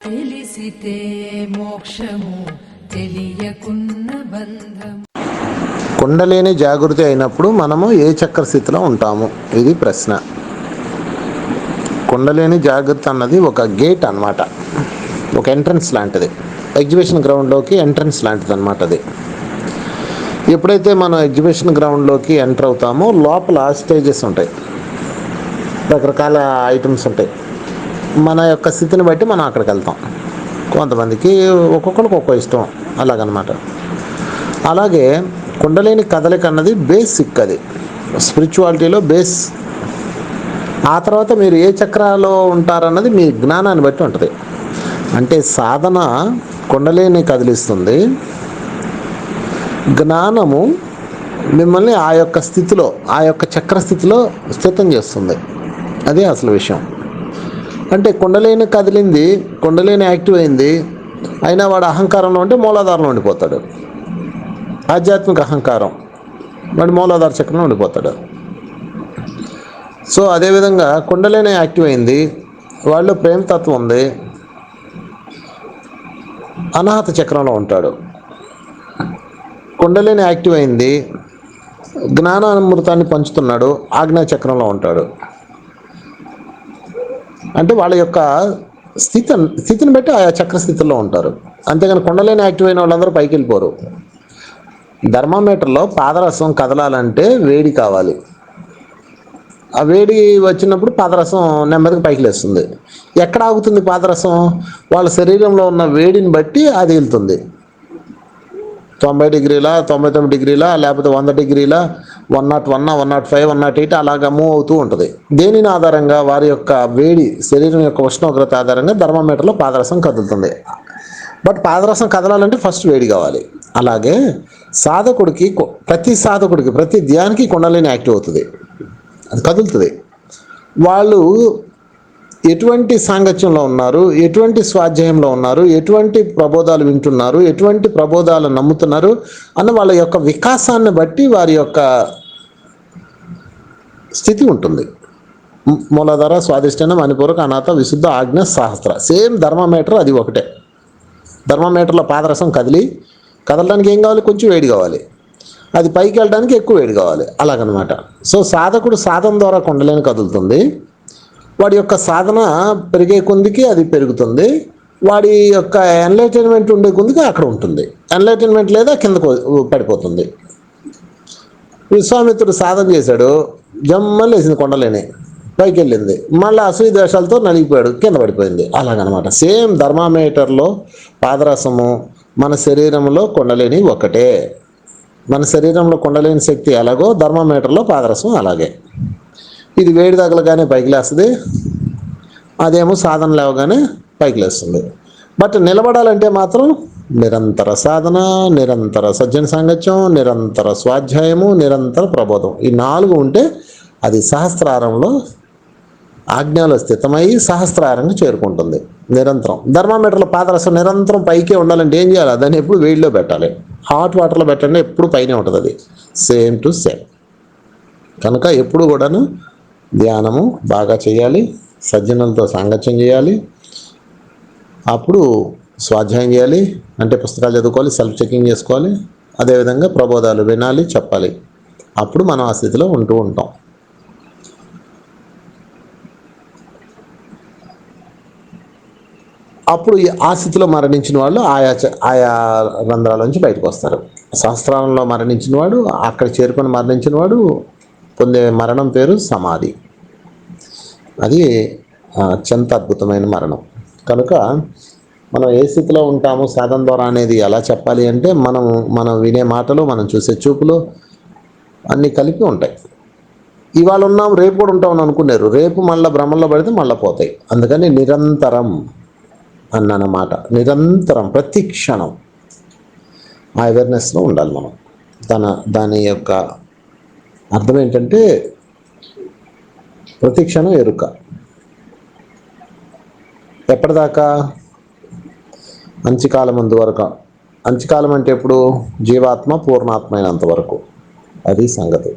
తెలిసితే మోక్షము తెలియకున్న బంధం. కుండలిని జాగృతి అయినప్పుడు మనము ఏ చక్ర స్థితిలో ఉంటాము? ఇది ప్రశ్న. కుండలిని జాగృతి అన్నది ఒక గేట్ అన్నమాట, ఒక ఎంట్రన్స్ లాంటిది, ఎగ్జిబిషన్ గ్రౌండ్లోకి ఎంట్రన్స్ లాంటిది అన్నమాట. అది ఎప్పుడైతే మనం ఎగ్జిబిషన్ గ్రౌండ్లోకి ఎంటర్ అవుతామో లోపల స్టేజెస్ ఉంటాయి, రకరకాల ఐటమ్స్ ఉంటాయి. మన యొక్క స్థితిని బట్టి మనం అక్కడికి వెళ్తాం. కొంతమందికి ఒక్కొక్కరికి ఒక్కో ఇష్టం, అలాగనమాట. అలాగే కుండలిని కదలిక అన్నది బేసిక్, అది స్పిరిచువాలిటీలో బేస్. ఆ తర్వాత మీరు ఏ చక్రాలో ఉంటారన్నది మీ జ్ఞానాన్ని బట్టి ఉంటుంది. అంటే సాధన కుండలిని కదిలిస్తుంది, జ్ఞానము మిమ్మల్ని ఆ యొక్క స్థితిలో, ఆ యొక్క చక్రస్థితిలో స్థితం చేస్తుంది. అదే అసలు విషయం. అంటే కుండలిని కదిలింది, కుండలిని యాక్టివ్ అయింది, అయినా వాడు అహంకారంలో ఉంటే మూలాధారంలో ఉండిపోతాడు. ఆధ్యాత్మిక అహంకారం, వాడు మూలాధార చక్రంలో ఉండిపోతాడు. సో అదేవిధంగా కుండలిని యాక్టివ్ అయింది, వాళ్ళు ప్రేమతత్వం ఉంది, అనాహత చక్రంలో ఉంటాడు. కుండలిని యాక్టివ్ అయింది, జ్ఞానామృతాన్ని పంచుతున్నాడు, ఆజ్ఞా చక్రంలో ఉంటాడు. అంటే వాళ్ళ యొక్క స్థితిని బట్టి ఆయా చక్రస్థితిలో ఉంటారు. అంతేగాని కుండలిని యాక్టివ్ అయిన వాళ్ళందరూ పైకి వెళ్ళిపోరు. థర్మామీటర్లో పాదరసం కదలాలంటే వేడి కావాలి. ఆ వేడి వచ్చినప్పుడు పాదరసం నెమ్మదిగా పైకి లేస్తుంది. ఎక్కడ ఆగుతుంది పాదరసం? వాళ్ళ శరీరంలో ఉన్న వేడిని బట్టి అది వెళ్తుంది. 90 డిగ్రీల, 99 డిగ్రీల, లేకపోతే 100 డిగ్రీల, 101, 105, 108 అలాగా మూవ్ అవుతూ ఉంటుంది. దేనిని ఆధారంగా? వారి యొక్క వేడి, శరీరం యొక్క ఉష్ణోగ్రత ఆధారంగా థర్మామీటర్లో పాదరసం కదులుతుంది. బట్ పాదరసం కదలాలంటే ఫస్ట్ వేడి కావాలి. అలాగే సాధకుడికి, ప్రతి ధ్యానికి కుండలిని యాక్టివ్ అవుతుంది, అది కదులుతుంది. వాళ్ళు ఎటువంటి సాంగత్యంలో ఉన్నారు, ఎటువంటి స్వాధ్యాయంలో ఉన్నారు, ఎటువంటి ప్రబోధాలు వింటున్నారు, ఎటువంటి ప్రబోధాలు నమ్ముతున్నారు అన్న వాళ్ళ యొక్క వికాసాన్ని బట్టి వారి యొక్క స్థితి ఉంటుంది. మూలాధార, స్వాదిష్టాన, మణిపూరక, అనాథ, విశుద్ధ, ఆజ్ఞ, సహస్ర. సేమ్ థర్మామీటర్ అది ఒకటే. థర్మామీటర్లో పాదరసం కదలడానికి ఏం కావాలి? కొంచెం వేడి కావాలి. అది పైకి వెళ్ళడానికి ఎక్కువ వేడి కావాలి, అలాగనమాట. సో సాధకుడు సాధన ద్వారా కుండలిని కదులుతుంది. వాడి యొక్క సాధన పెరిగే కొద్దికి అది పెరుగుతుంది. వాడి యొక్క ఎన్లైటన్మెంట్ ఉండే కొద్దికి అక్కడ ఉంటుంది. ఎన్లైటన్మెంట్ లేదా కిందకు పడిపోతుంది. విశ్వామిత్రుడు సాధన చేశాడు, జమ్మని లేచింది కుండలిని, పైకి వెళ్ళింది. మళ్ళీ అసూయ ద్వేషాలతో నలిగిపోయాడు, కింద పడిపోయింది, అలాగనమాట. సేమ్ థర్మామీటర్లో పాదరసము, మన శరీరంలో కుండలిని ఒకటే. మన శరీరంలో కుండలిని శక్తి ఎలాగో థర్మామీటర్లో పాదరసం అలాగే. ఇది వేడి తగలగానే పైకి లేస్తుంది, అదేమో సాధన లేవగానే పైకి లేస్తుంది. బట్ నిలబడాలంటే మాత్రం నిరంతర సాధన, నిరంతర సజ్జన సాంగత్యం, నిరంతర స్వాధ్యాయము, నిరంతర ప్రబోధం, ఈ 4 ఉంటే అది సహస్రారంలో ఆజ్ఞలో స్థితమై సహస్రారంగా చేరుకుంటుంది నిరంతరం. థర్మామీటర్లో పాదరసం నిరంతరం పైకే ఉండాలంటే ఏం చేయాలి? దాన్ని ఎప్పుడు వేడిలో పెట్టాలి. హాట్ వాటర్లో పెట్టండి, ఎప్పుడు పైనే ఉంటుంది. అది సేమ్ టు సేమ్. కనుక ఎప్పుడు కూడాను ధ్యానము బాగా చేయాలి, సజ్జనులతో సాంగత్యం చేయాలి, అప్పుడు స్వాధ్యాయం చేయాలి, అంటే పుస్తకాలు చదువుకోవాలి, సెల్ఫ్ చెకింగ్ చేసుకోవాలి, అదేవిధంగా ప్రబోధాలు వినాలి, చెప్పాలి. అప్పుడు మనం ఆ స్థితిలో ఉంటూ ఉంటాం. అప్పుడు ఆ స్థితిలో మరణించిన వాళ్ళు ఆయా రంధ్రాల నుంచి బయటకు వస్తారు. సహస్రారంలో మరణించిన వాడు, అక్కడ చేరుకొని మరణించిన వాడు పొందే మరణం పేరు సమాధి. అది అత్యంత అద్భుతమైన మరణం. కనుక మనం ఏ స్థితిలో ఉంటాము సాధన ద్వారా అనేది ఎలా చెప్పాలి అంటే, మనం వినే మాటలు, మనం చూసే చూపులు అన్నీ కలిపి ఉంటాయి. ఇవాళ ఉన్నాం, రేపు కూడా ఉంటామని అనుకున్నారు. రేపు మళ్ళీ భ్రమంలో పడితే మళ్ళీ పోతాయి. అందుకని నిరంతరం అన్నమాట. నిరంతరం ప్రతి క్షణం ఆ అవేర్నెస్లో ఉండాలి మనం. దాని యొక్క అర్థం ఏంటంటే ప్రతి క్షణం ఎరుక. ఎప్పటిదాకా? అంత్యకాలం వరకు. అంత్యకాలం అంటే ఎప్పుడు? జీవాత్మ పూర్ణాత్మ అయినంత వరకు. అది సంగతి.